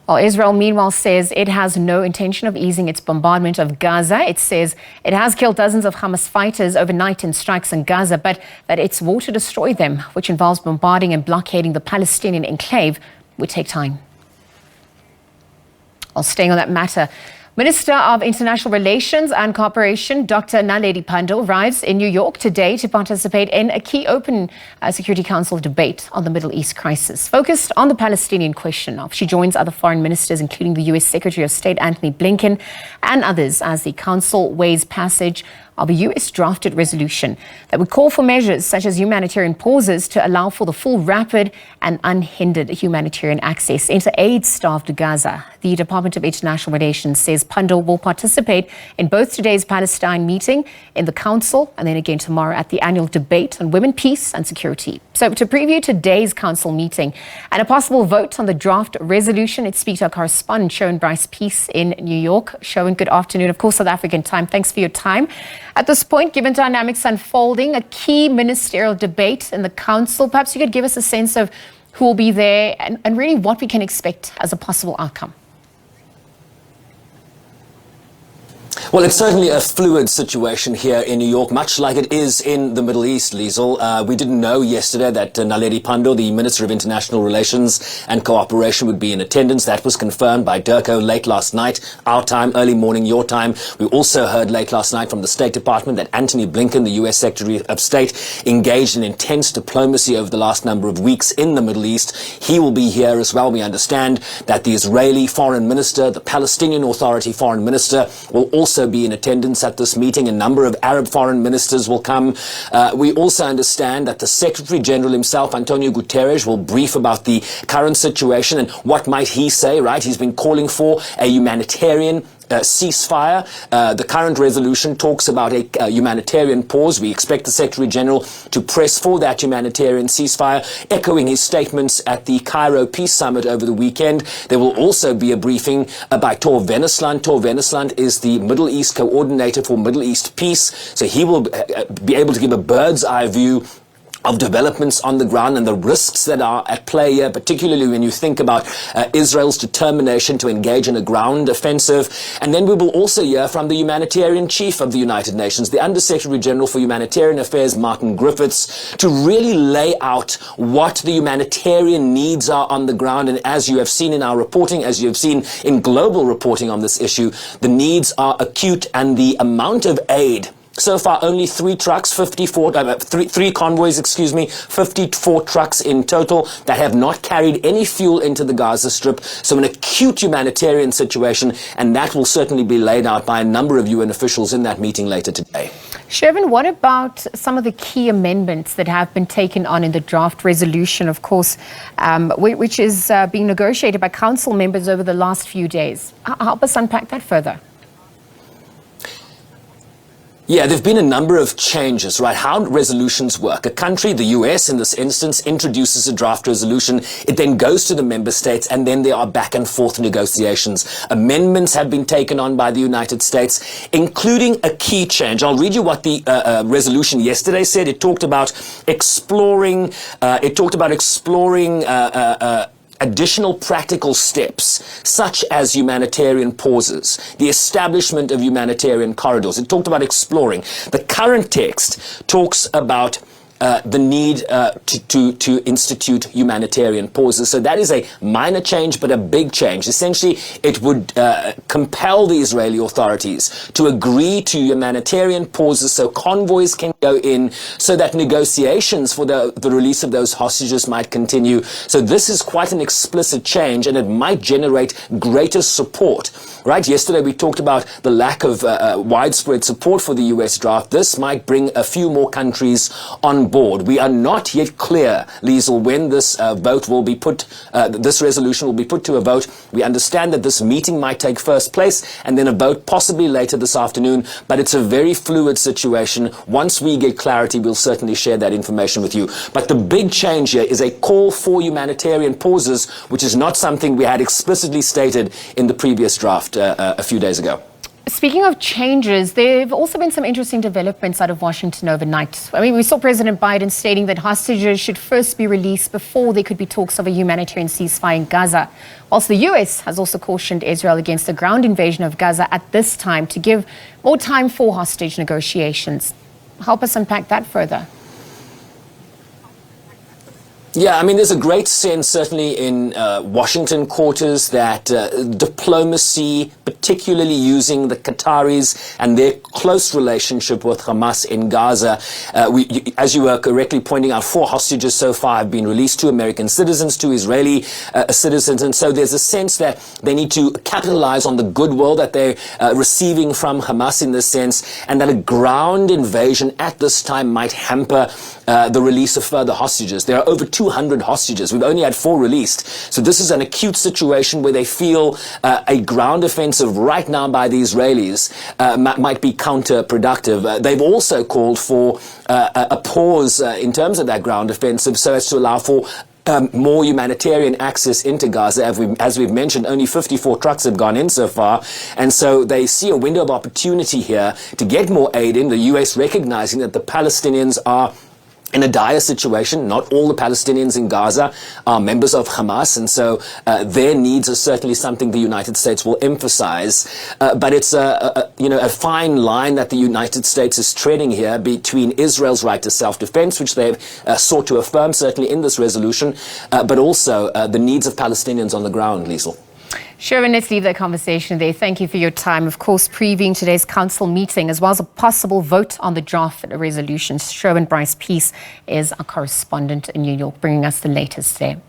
Well, Israel, meanwhile, says it has no intention of easing its bombardment of Gaza. It says it has killed dozens of Hamas fighters overnight in strikes in Gaza, but that its war to destroy them, which involves bombarding and blockading the Palestinian enclave, would take time. Well, staying on that matter, Minister of International Relations and Cooperation, Dr. Naledi Pandor, arrives in New York today to participate in a key Open Security Council debate on the Middle East crisis, focused on the Palestinian question. She joins other foreign ministers, including the U.S. Secretary of State Antony Blinken and others, as the Council weighs passage of a U.S. drafted resolution that would call for measures such as humanitarian pauses to allow for the full, rapid and unhindered humanitarian access into aid-starved Gaza. The Department of International Relations says Pandor will participate in both today's Palestine meeting in the Council and then again tomorrow at the annual debate on women, peace and security. So to preview today's Council meeting and a possible vote on the draft resolution, it speaks to our correspondent Sherwin Bryce-Pease in New York. Sherwin, good afternoon. Of course, South African time. Thanks for your time. At this point, given dynamics unfolding, a key ministerial debate in the Council, perhaps you could give us a sense of who will be there and really what we can expect as a possible outcome. Well, it's certainly a fluid situation here in New York, much like it is in the Middle East, Liesl. We didn't know yesterday that Naledi Pandor, the Minister of International Relations and Cooperation, would be in attendance. That was confirmed by Durko late last night, our time, early morning, your time. We also heard late last night from the State Department that Antony Blinken, the U.S. Secretary of State, engaged in intense diplomacy over the last number of weeks in the Middle East. He will be here as well. We understand that the Israeli Foreign Minister, the Palestinian Authority Foreign Minister, will also be in attendance at this meeting. A number of Arab foreign ministers will come. We also understand that the Secretary General himself, Antonio Guterres, will brief about the current situation and what might he say, right? He's been calling for a humanitarian ceasefire. The current resolution talks about a humanitarian pause. We expect the Secretary General to press for that humanitarian ceasefire, echoing his statements at the Cairo Peace Summit over the weekend. There will also be a briefing by Tor Vennesland. Tor Vennesland is the Middle East coordinator for Middle East peace, so he will be able to give a bird's eye view of developments on the ground and the risks that are at play here, particularly when you think about Israel's determination to engage in a ground offensive. And then we will also hear from the humanitarian chief of the United Nations, the Under-Secretary General for Humanitarian Affairs, Martin Griffiths, to really lay out what the humanitarian needs are on the ground. And as you have seen in our reporting, as you have seen in global reporting on this issue, the needs are acute, and the amount of aid so far, only 3 trucks, 3 convoys, 54 trucks in total that have not carried any fuel into the Gaza Strip. So an acute humanitarian situation, and that will certainly be laid out by a number of UN officials in that meeting later today. Sherwin, what about some of the key amendments that have been taken on in the draft resolution, of course, which is being negotiated by Council members over the last few days? Help us unpack that further. Yeah, there have been a number of changes, right? How resolutions work. A country, the US in this instance, introduces a draft resolution. It then goes to the member states, and then there are back and forth negotiations. Amendments have been taken on by the United States, including a key change. I'll read you what the resolution yesterday said. It talked about exploring additional practical steps, such as humanitarian pauses, the establishment of humanitarian corridors. It talked about exploring. The current text talks about the need to institute humanitarian pauses. So that is a minor change, but a big change. Essentially, it would compel the Israeli authorities to agree to humanitarian pauses so convoys can go in, so that negotiations for the release of those hostages might continue. So this is quite an explicit change, and it might generate greater support. Right? Yesterday we talked about the lack of widespread support for the US draft. This might bring a few more countries on board. We are not yet clear, Liesl, when this vote will be put, this resolution will be put to a vote. We understand that this meeting might take first place and then a vote possibly later this afternoon, but it's a very fluid situation. Once we get clarity, we'll certainly share that information with you. But the big change here is a call for humanitarian pauses, which is not something we had explicitly stated in the previous draft a few days ago. Speaking of changes, there have also been some interesting developments out of Washington overnight. I mean, we saw President Biden stating that hostages should first be released before there could be talks of a humanitarian ceasefire in Gaza. Whilst the U.S. has also cautioned Israel against a ground invasion of Gaza at this time to give more time for hostage negotiations. Help us unpack that further. Yeah, I mean, there's a great sense, certainly in Washington quarters, that diplomacy, particularly using the Qataris and their close relationship with Hamas in Gaza, as you were correctly pointing out, 4 hostages so far have been released, 2 American citizens, 2 Israeli citizens, and so there's a sense that they need to capitalize on the goodwill that they're receiving from Hamas in this sense, and that a ground invasion at this time might hamper the release of further hostages. There are over 200 hostages. We've only had 4 released. So this is an acute situation where they feel a ground offensive right now by the Israelis might be counterproductive. They've also called for a pause in terms of that ground offensive so as to allow for more humanitarian access into Gaza. As we've mentioned, only 54 trucks have gone in so far. And so they see a window of opportunity here to get more aid in, the U.S. recognizing that the Palestinians are in a dire situation. Not all the Palestinians in Gaza are members of Hamas, and so their needs are certainly something the United States will emphasize. But it's a fine line that the United States is treading here between Israel's right to self-defense, which they've sought to affirm certainly in this resolution, but also the needs of Palestinians on the ground, Liesl. Sherwin, let's leave that conversation there. Thank you for your time. Of course, previewing today's council meeting as well as a possible vote on the draft resolution. Sherwin Bryce-Pease is our correspondent in New York, bringing us the latest there.